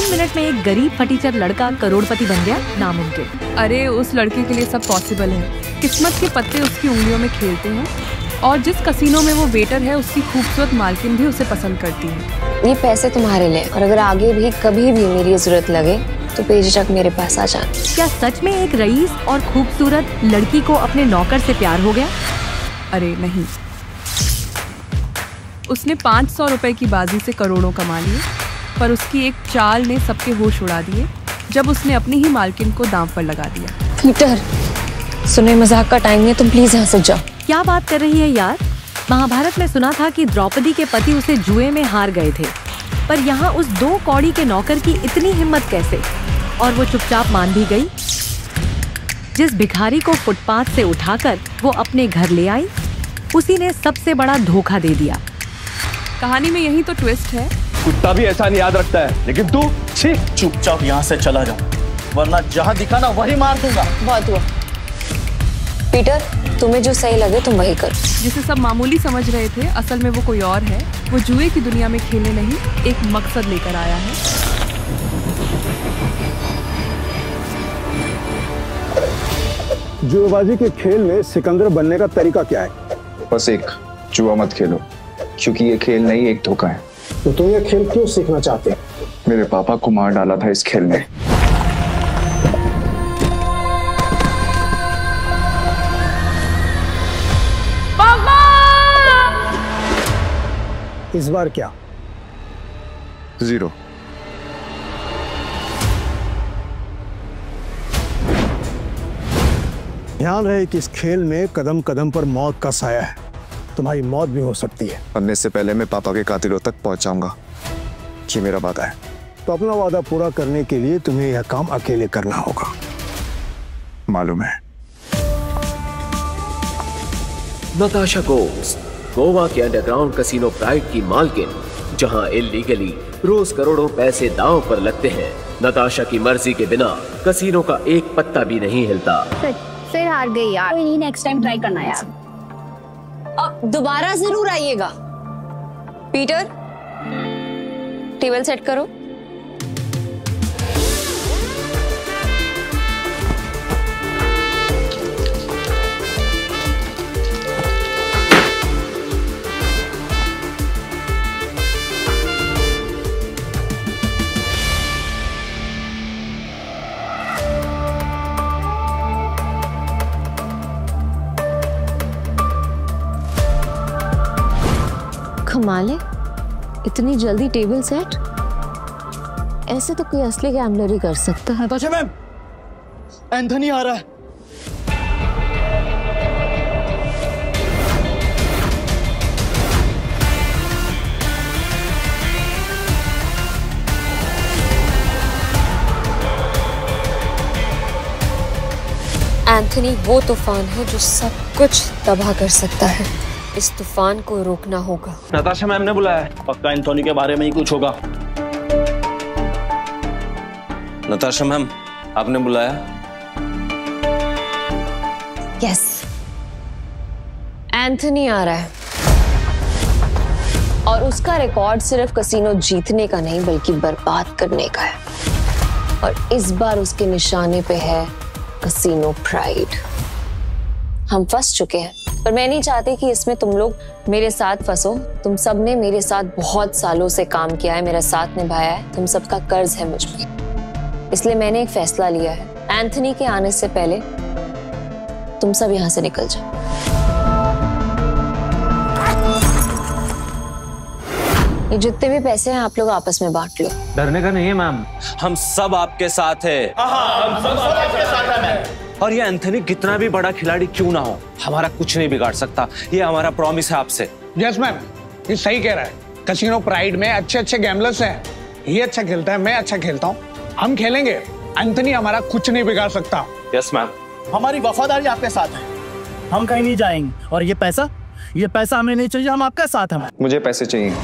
3 minute में एक गरीब फटीचर लड़का करोड़पति बन गया? नामुमकिन। अरे उस लड़के के लिए सब पॉसिबल है। किस्मत के पत्ते उसकी उंगलियों में खेलते हैं और जिस कसीनो में वो वेटर है उसकी खूबसूरत मालकिन भी उसे पसंद करती है। ये पैसे तुम्हारे लिए, और अगर आगे भी कभी भी मेरी जरूरत लगे तो बेझिझक मेरे पास आ जाना। क्या सच में एक रईस और खूबसूरत लड़की को अपने नौकर से प्यार हो गया? अरे नहीं, उसने 500 रुपए की बाजी से करोड़ों कमा लिए, पर उसकी एक चाल ने सबके होश उड़ा दिए जब उसने अपनी ही मालकिन को दांव पर लगा दिया। पीटर, सुने मजाक का टाइम नहीं, तुम प्लीज यहाँ से जाओ। क्या बात कर रही है यार? महाभारत में सुना था कि द्रौपदी के पति उसे जुए में हार गए थे, पर यहाँ उस 2 कौड़ी के नौकर की इतनी हिम्मत कैसे? और वो चुपचाप मान भी गई। जिस भिखारी को फुटपाथ से उठाकर वो अपने घर ले आई, उसी ने सबसे बड़ा धोखा दे दिया। कहानी में यही तो ट्विस्ट है। कुत्ता भी ऐसा नहीं याद रखता है, लेकिन तू चुपचाप यहाँ से चला जा, वरना जहाँ दिखा ना वही मार दूंगा। बहुत हुआ पीटर, तुम्हें जो सही लगे तुम वही करो। जिसे सब मामूली समझ रहे थे, असल में वो कोई और है। वो जुए की दुनिया में खेलने नहीं, एक मकसद लेकर आया है। जुएबाजी के खेल में सिकंदर बनने का तरीका क्या है? बस एक, जुआ मत खेलो, क्योंकि ये खेल नहीं एक धोखा है। तो तुम ये खेल क्यों सीखना चाहते हैं? मेरे पापा को मार डाला था इस खेल में। इस बार क्या? 0। ध्यान रहे कि इस खेल में कदम कदम पर मौत का साया है। तुम्हारी मौत भी हो सकती है। मरने से पहले मैं पापा के कातिलों तक पहुंच जाऊंगा, ये मेरा वादा है। तो अपना वादा पूरा करने के लिए तुम्हें यह काम अकेले करना होगा। मालूम है। नताशा गोम्स, गोवा के अंडरग्राउंड कसिनो प्राइड की मालकिन, जहां इल्लीगली रोज करोड़ों पैसे दांव पर लगते हैं। नताशा की मर्जी के बिना कसिनो का एक पत्ता भी नहीं हिलता। फिर हार गई यार। कोई नहीं, नेक्स्ट टाइम ट्राई करना यार। अब दोबारा जरूर आइएगा। पीटर, टेबल सेट करो। कमाल है, इतनी जल्दी टेबल सेट? ऐसे तो कोई असली गैम्बलर ही कर सकता है। नताशा मैम, एंथनी आ रहा है। एंथनी वो तूफान है जो सब कुछ तबाह कर सकता है। इस तूफान को रोकना होगा। नताशा मैम ने बुलाया है, पक्का एंथोनी के बारे में ही कुछ होगा। नताशा मैम, आपने बुलाया? यस, एंथनी आ रहा है और उसका रिकॉर्ड सिर्फ कसिनो जीतने का नहीं बल्कि बर्बाद करने का है। और इस बार उसके निशाने पे है कसिनो प्राइड। हम फंस चुके हैं, पर मैं नहीं चाहती कि इसमें तुम लोग मेरे साथ फंसो। तुम सब ने मेरे साथ बहुत सालों से काम किया है, मेरा साथ निभाया है, तुम सबका कर्ज है मुझ पे। इसलिए मैंने एक फैसला लिया है, एंथनी के आने से पहले तुम सब यहाँ से निकल जाओ। ये जितने भी पैसे हैं आप लोग आपस में बांट लो। डरने का नहीं है मैम, हम सब आपके साथ हैं। हम सब आपके साथ हैं मैम। और ये एंथनी कितना भी बड़ा खिलाड़ी क्यों ना हो, हमारा कुछ नहीं बिगाड़ सकता। ये हमारा प्रॉमिस है आपसे। यस मैम, ये सही कह रहा है। कसिनो प्राइड में अच्छे अच्छे गैम्बलर्स हैं। ये अच्छा खेलता है, मैं अच्छा खेलता हूँ, हम खेलेंगे। एंथनी हमारा कुछ नहीं बिगाड़ सकता। यस मैम, हमारी वफादारी आपके साथ है, हम कहीं नहीं जाएंगे। और ये पैसा हमें नहीं चाहिए, हम आपके साथ हैं। मुझे पैसे चाहिए।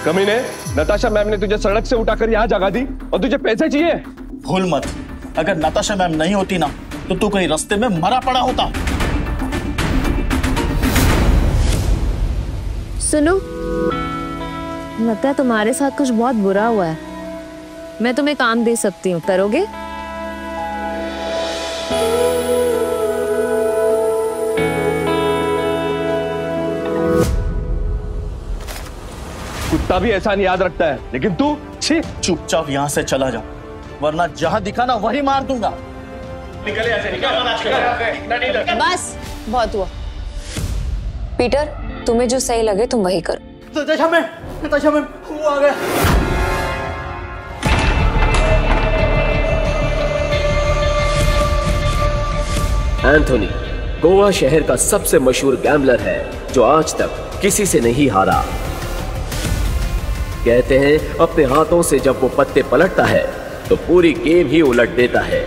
कमीने, नताशा मैम ने तुझे सड़क से उठाकर यहाँ जगा दी और तुझे पैसे चाहिए? भूल मत, अगर नताशा मैम नहीं होती ना तो तू कहीं रास्ते में मरा पड़ा होता। सुनो, लगता है तुम्हारे साथ कुछ बहुत बुरा हुआ है। मैं तुम्हें काम दे सकती हूँ, करोगे? कुत्ता भी एहसान याद रखता है, लेकिन तू छी। चुपचाप यहाँ से चला जा, वरना जहाँ दिखा ना वही मार दूंगा। निकल यहाँ से, निकल। बस बहुत हुआ। पीटर, तुम्हें जो सही लगे तुम वही करो। नताशा मैम, वो आ गया। एंथोनी गोवा शहर का सबसे मशहूर गैम्बलर है जो आज तक किसी से नहीं हारा। कहते हैं अपने हाथों से जब वो पत्ते पलटता है तो पूरी गेम ही उलट देता है।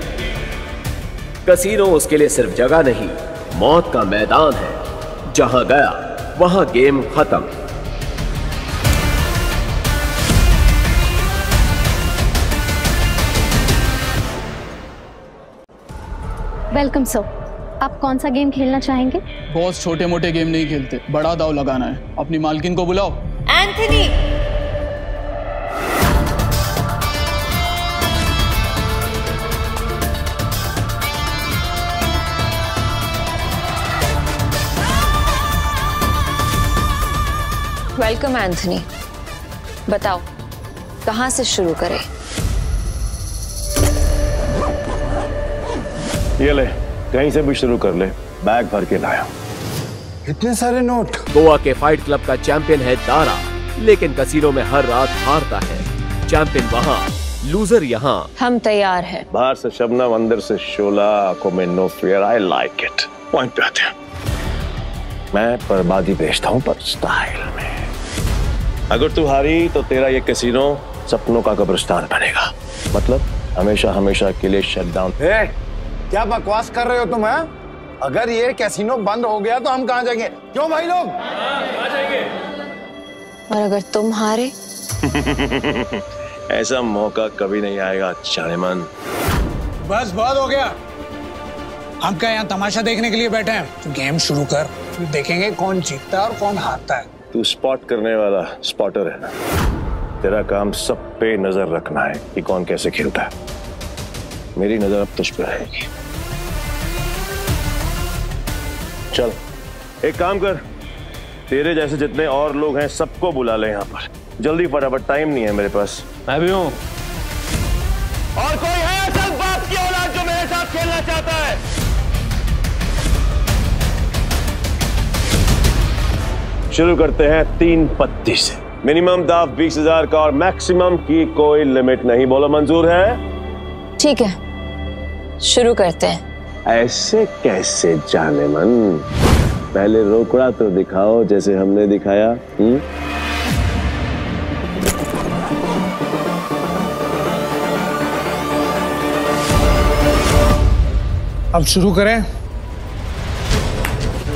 कसीनो उसके लिए सिर्फ जगह नहीं, मौत का मैदान है। जहां गया वहां गेम खत्म। वेलकम सर, आप कौन सा गेम खेलना चाहेंगे? बॉस छोटे मोटे गेम नहीं खेलते, बड़ा दाव लगाना है। अपनी मालकिन को बुलाओ। Anthony, welcome Anthony. बताओ कहां से शुरू करें? ये ले, कहीं से भी शुरू कर ले, बैग भर के लाया। इतने सारे नोट। गोवा के फाइट क्लब का चैंपियन है दारा, लेकिन कसीनो में हर रात हारता है। चैंपियन वहां, लूजर यहाँ। हम तैयार हैं। बाहर से शबनम, अंदर से शोला, आंखों में no fear. I like it. Point पे आते हैं। मैं बर्बादी बेचता हूँ पर स्टाइल में। अगर तू हारी तो तेरा ये कैसीनो सपनों का कब्रिस्तान बनेगा। मतलब हमेशा हमेशा के लिए शट डाउन। क्या बकवास कर रहे हो तुम? हैं? अगर ये कैसीनो बंद हो गया तो हम कहाँ जाएंगे? क्यों भाई लोग? आ जाएंगे। और अगर तुम हारे? ऐसा मौका कभी नहीं आएगा जानेमन। बस बहुत हो गया। हम क्या यहाँ तमाशा देखने के लिए बैठे हैं? तो गेम शुरू कर, फिर देखेंगे कौन जीतता है और कौन हारता है। तू स्पॉट करने वाला स्पॉटर है ना? तेरा काम सब पे नजर रखना है कि कौन कैसे खेलता है। मेरी नजर अब तुझ पे रहेगी। चल एक काम कर, तेरे जैसे जितने और लोग हैं सबको बुला ले यहाँ पर जल्दी, फटाफट, टाइम नहीं है मेरे पास। मैं भी हूँ। और कोई है असल बाप की औलाद जो मेरे साथ खेलना चाहता है? शुरू करते हैं 3 पत्ती से। मिनिमम दाव 20,000 का और मैक्सिमम की कोई लिमिट नहीं। बोलो मंजूर है? ठीक है, शुरू करते हैं। ऐसे कैसे जानेमन? पहले रोकड़ा तो दिखाओ जैसे हमने दिखाया। अब शुरू करें।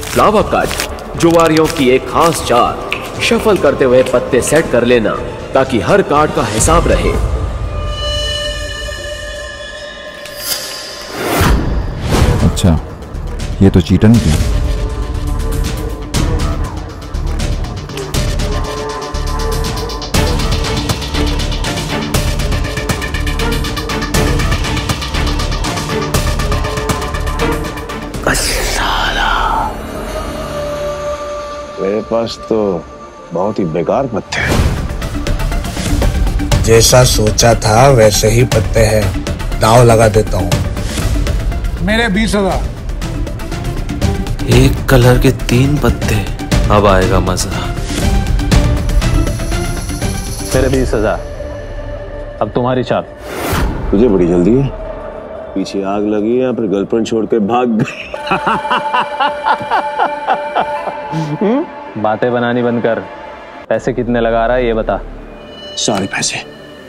फ्लावर कट जुआरियों की एक खास चाल, शफल करते हुए पत्ते सेट कर लेना ताकि हर कार्ड का हिसाब रहे। अच्छा, ये तो चीटर निकला। मेरे पास तो बहुत ही बेकार पत्ते हैं। जैसा सोचा था वैसे ही पत्ते हैं। दाव लगा देता हूँ। मेरे 20,000। एक कलर के 3 पत्ते, अब आएगा मजा। मेरे 20,000। अब तुम्हारी चाल। तुझे बड़ी जल्दी है? पीछे आग लगी या फिर गर्लफ्रेंड छोड़ के भाग गई? बातें बनानी बंद कर। पैसे कितने लगा रहा है ये बता। सारे पैसे।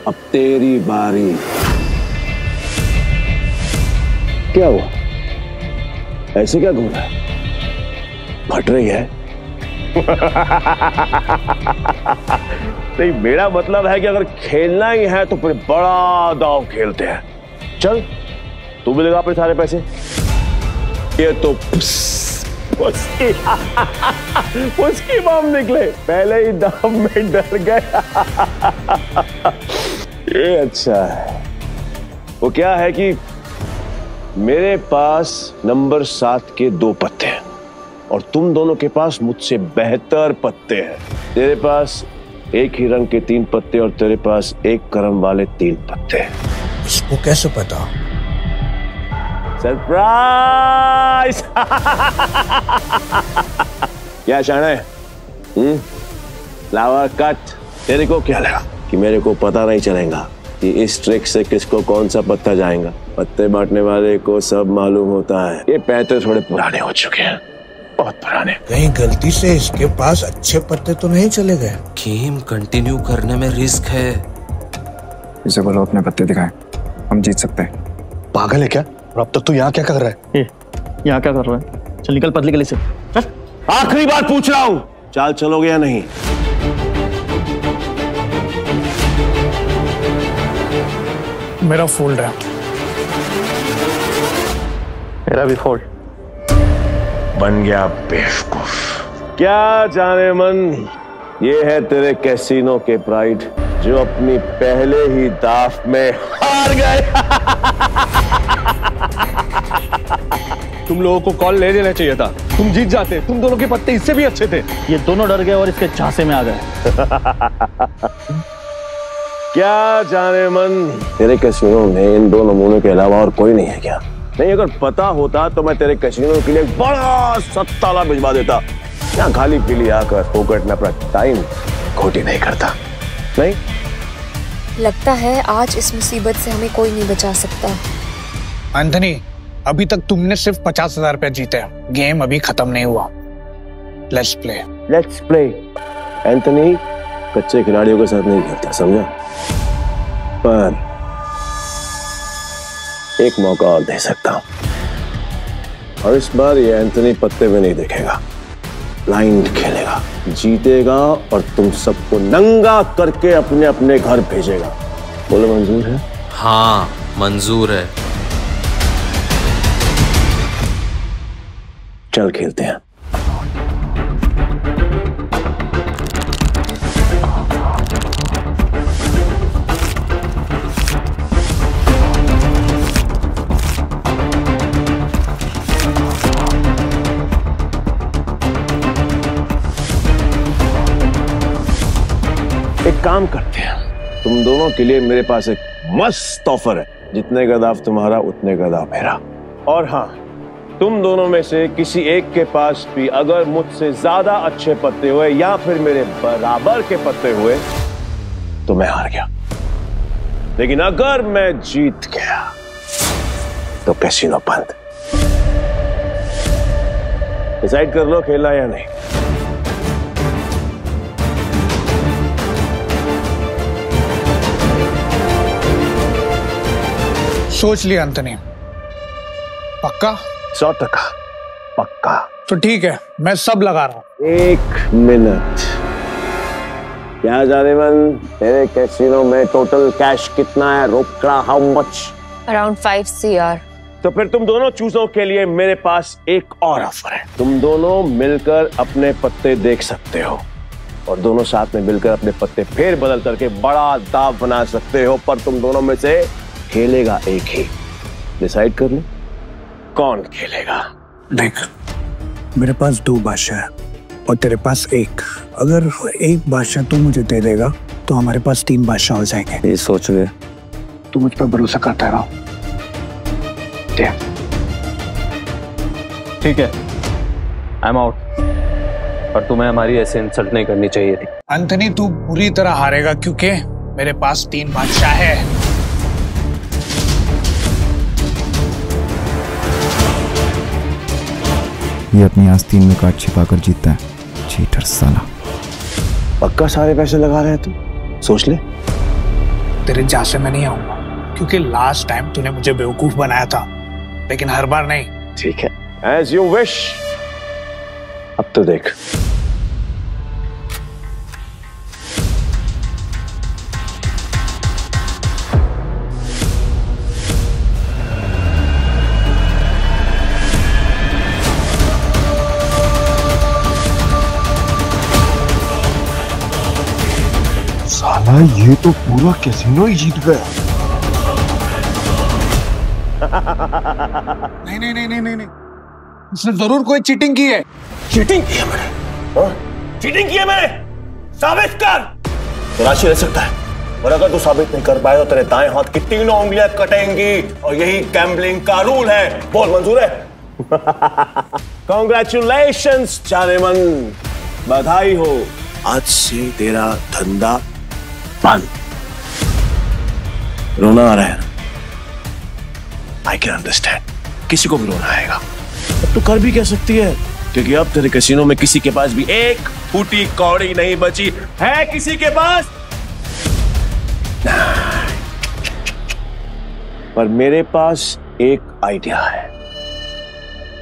अब तेरी बारी। क्या हुआ? ऐसे क्या घूम रहा है? फट रही है? नहीं, मेरा मतलब है कि अगर खेलना ही है तो फिर बड़ा दांव खेलते हैं। चल तू भी लगा अपने सारे पैसे। ये तो उसकी बम निकले, पहले ही दाम में डर गया। ये अच्छा है। वो क्या है कि मेरे पास नंबर 7 के 2 पत्ते हैं और तुम दोनों के पास मुझसे बेहतर पत्ते हैं। तेरे पास एक ही रंग के 3 पत्ते और तेरे पास एक क्रम वाले 3 पत्ते हैं। इसको कैसे पता? सरप्राइज! क्या शाना है? Flower cut. तेरे को क्या लगा कि मेरे को पता नहीं चलेगा कि इस ट्रिक से किसको कौन सा पत्ता जाएगा? पत्ते बांटने वाले को सब मालूम होता है। ये पैसे थोड़े पुराने हो चुके हैं, बहुत पुराने। कहीं गलती से इसके पास अच्छे पत्ते तो नहीं चले गए? गेम कंटिन्यू करने में रिस्क है। इसे बोलो अपने पत्ते दिखाएं, हम जीत सकते हैं। पागल है क्या? और अब तक तू यहाँ क्या कर रहा है? यहाँ क्या कर रहा है? चल निकल पतली गली से। चल। आखिरी बार पूछ रहा हूँ, चाल चलोगे या नहीं? मेरा फोल्ड है। मेरा भी फोल्ड। बन गया बेवकूफ। क्या जाने मन, ये है तेरे कैसीनो के प्राइड जो अपनी पहले ही दाव में हार गए। तुम लोगों को कॉल ले लेना चाहिए था, तुम जीत जाते। तुम दोनों के पत्ते इससे भी अच्छे थे। ये दोनों डर गए और इसके झांसे में आ गए। क्या जाने मन, तेरे कैसीनो में इन 2 नमूनों के अलावा और कोई नहीं है क्या? नहीं, अगर पता होता तो मैं तेरे कैसीनो के लिए एक बड़ा सत्ताला भिजवा देता। यहाँ खाली पीली आकर फोकट में अपना टाइम खोटी नहीं करता। नहीं लगता है आज इस मुसीबत से हमें कोई नहीं बचा सकता। एंथनी, अभी तक तुमने सिर्फ 50,000 रुपया जीते हैं। गेम अभी खत्म नहीं हुआ। Let's play. Let's play. Anthony कच्चे खिलाड़ियों के साथ नहीं खेलता, समझा? पर एक मौका और दे सकता हूं, और इस बार ये एंथनी पत्ते में नहीं देखेगा, ब्लाइंड खेलेगा, जीतेगा और तुम सबको नंगा करके अपने अपने घर भेजेगा। बोलो मंजूर है? हाँ मंजूर है। चल खेलते हैं। एक काम करते हैं, तुम दोनों के लिए मेरे पास एक मस्त ऑफर है। जितने का दाव तुम्हारा उतने का दाव मेरा। और हाँ, तुम दोनों में से किसी एक के पास भी अगर मुझसे ज्यादा अच्छे पत्ते हुए या फिर मेरे बराबर के पत्ते हुए तो मैं हार गया। लेकिन अगर मैं जीत गया तो कैसीनो बंद। डिसाइड कर लो खेलना या नहीं। सोच लिया एंथनी? पक्का? 100% पक्का। तो ठीक है, मैं सब लगा रहा हूं। 1 मिनट। क्या जाने मन, तेरे कैसीनो में टोटल कैश कितना है? रोकड़ा हाउ मच? Around 5 CR। तो फिर तुम दोनों चूजों के लिए मेरे पास एक और ऑफर है। तुम दोनों मिलकर अपने पत्ते देख सकते हो और दोनों साथ में मिलकर अपने पत्ते फेर बदल करके बड़ा दाव बना सकते हो, पर तुम दोनों में से खेलेगा एक ही। डिसाइड कर लो कौन खेलेगा। देख, मेरे पास 2 बादशाह है और तेरे पास 1। अगर 1 बादशाह तू मुझे दे देगा तो हमारे पास 3 बादशाह हो जाएंगे। ये सोच ले। तू मुझ पर भरोसा करता रहो। ठीक है, आई एम आउट। पर तुम्हें हमारी ऐसे इंसल्ट नहीं करनी चाहिए थी। एंथनी, तू पूरी तरह हारेगा क्योंकि मेरे पास 3 बादशाह है। ये अपनी आस्तीन में काट छिपाकर जीतता है। चीटर साला। पक्का सारे पैसे लगा रहे हैं तुम? सोच ले। तेरे झांसे में नहीं आऊंगा क्योंकि लास्ट टाइम तूने मुझे बेवकूफ बनाया था, लेकिन हर बार नहीं। ठीक है, एज यू विश। अब तो देख। साला ये तो पूरा कैसीनो ही जीत गया। नहीं नहीं नहीं नहीं नहीं नहीं, उसने जरूर कोई चीटिंग की है। चीटिंग की है मैंने? हाँ? चीटिंग की है मैंने? साबित कर। तलाशी रह सकता है, और अगर तू साबित नहीं कर पाए तो तेरे दाएं हाथ की तीनों उंगलियां कटेंगी, और यही गैम्बलिंग का रूल है। बोल, मंजूर है? Congratulations जानेमन, बधाई हो, आज से तेरा धंधा बंद। रोना आ रहा है? I can understand, किसी को भी रोना आएगा। अब तो कर भी कह सकती है, क्योंकि अब तेरे कैसीनो में किसी के पास भी एक फूटी कौड़ी नहीं बची है। किसी के पास? पर मेरे पास एक आइडिया है,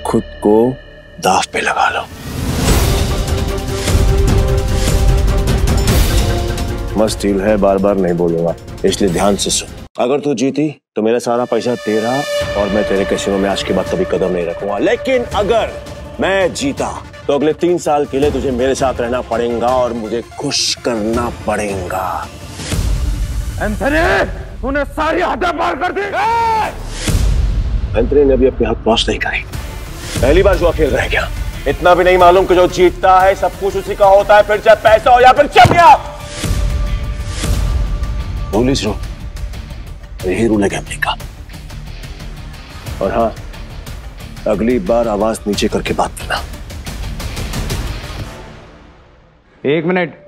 खुद को दांव पे लगा लो। मस्त डील है, बार बार नहीं बोलूंगा, इसलिए ध्यान से सुन। अगर तू जीती तो मेरा सारा पैसा तेरा, और मैं तेरे कैसीनो में आज के बाद कभी कदम नहीं रखूंगा। लेकिन अगर मैं जीता तो अगले 3 साल के लिए तुझे मेरे साथ रहना पड़ेगा और मुझे खुश करना पड़ेगा। एंथनी, तूने सारी हदें पार कर दी। एंथनी ने अभी अपनी हद पहुंच नहीं करी, पहली बार जुआ खेल रहा है क्या? इतना भी नहीं मालूम कि जो जीतता है सब कुछ उसी का होता है, फिर चाहे पैसा हो या फिर चमिया। पुलिस रो, यही रूल है गैम्बलिंग का। और हाँ, अगली बार आवाज नीचे करके बात करना। 1 मिनट।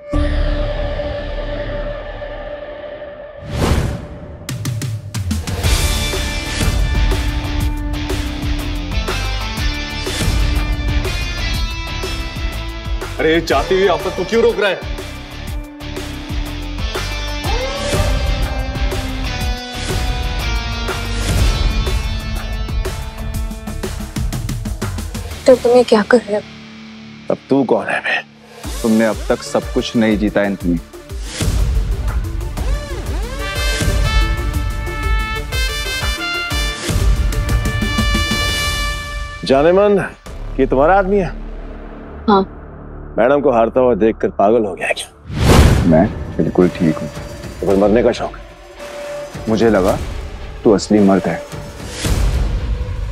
अरे जाती हुई आफत को क्यों रोक रहा है? तो तुम्हें क्या कर रहे हो? अब तू कौन है बे? तुमने अब तक सब कुछ नहीं जीता एंथनी। जानेमन, ये तुम्हारा आदमी है? हाँ। मैडम को हारता हुआ देखकर पागल हो गया क्या? मैं बिल्कुल ठीक हूँ। तो फिर मरने का शौक है? मुझे लगा तू असली मर्द है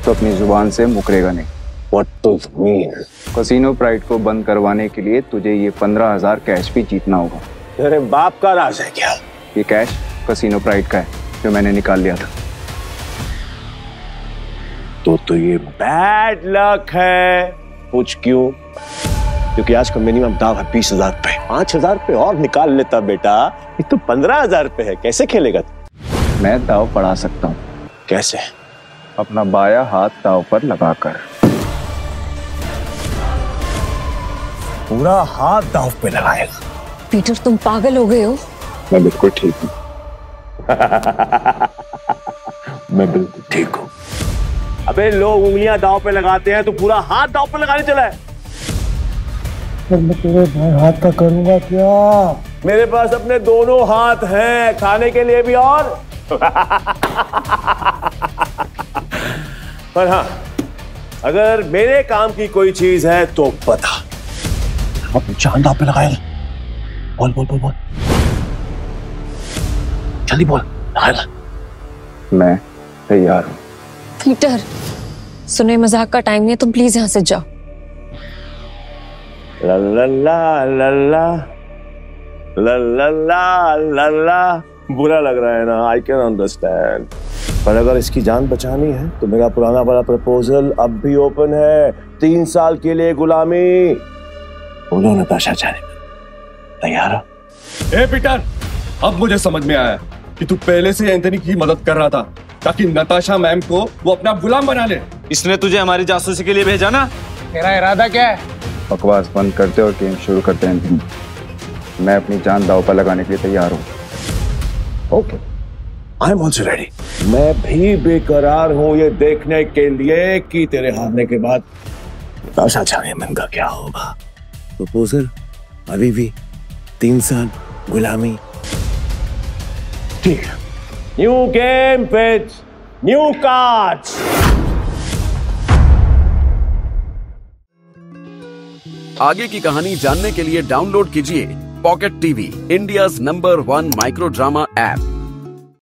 तो अपनी जुबान से मुकरेगा नहीं। What does it mean? Casino pride को बंद करवाने के लिए तुझे ये 15,000 कैश भी जीतना होगा। तेरे बाप का राज है क्या? ये कैश कैसीनो प्राइड का है जो मैंने निकाल लिया था। तो ये बैड लक है। पूछ क्यों? क्योंकि आज का मिनिमम दाव है 20,000 पे। 5,000 पे और निकाल लेता बेटा, ये तो 15,000 पे है। कैसे खेलेगा? मैं दाव बढ़ा सकता हूँ। कैसे? अपना बाया हाथ दाव पर लगाकर। पूरा हाथ दाव पे लगाएगा? पीटर, तुम पागल हो गए हो? मैं बिल्कुल ठीक हूँ। मैं बिल्कुल ठीक हूँ। अबे लोग उंगलियां दाव पे लगाते हैं, तो पूरा हाथ दाव पे लगाने चला है। मैं तेरे भाई हाथ का करूंगा क्या? मेरे पास अपने दोनों हाथ हैं, खाने के लिए भी और पर हाँ, अगर मेरे काम की कोई चीज है तो बता। अपनी जान दाव पे लगाएगा। बोल बोल बोल बोल, जल्दी बोल। लगाएगा? मैं तैयार हूँ। पीटर, सुने मजाक का टाइम नहीं है, तुम प्लीज यहाँ से जाओ। ला ला ला ला ला ला ला ला ला ला। बुरा लग रहा है ना? आई कैन अंडरस्टैंड, पर अगर इसकी जान बचानी है तो मेरा पुराना वाला प्रपोजल अब भी ओपन है। 3 साल के लिए गुलामी। बोलो नताशा जानेमन, तैयार हो? ए पीटर, अब मुझे समझ में आया कि तू पहले से एंथनी की मदद कर रहा था ताकि नताशा मैम को वो अपना गुलाम बना ले। इसने तुझे हमारी जासूसी के लिए भेजा ना? तेरा इरादा क्या है? बकवास बंद करते और गेम शुरू करते हैं। मैं अपनी जान दाव पर लगाने के लिए तैयार हूँ। Okay, I am also ready. मैं भी बेकरार हूँ ये देखने के लिए कि तेरे हारने के बाद नताशा जानेमन का क्या होगा। प्रपोजल अभी भी 3 साल गुलामी। ठीक है, new game with new cards. आगे की कहानी जानने के लिए डाउनलोड कीजिए pocket TV, India's number 1 micro drama app.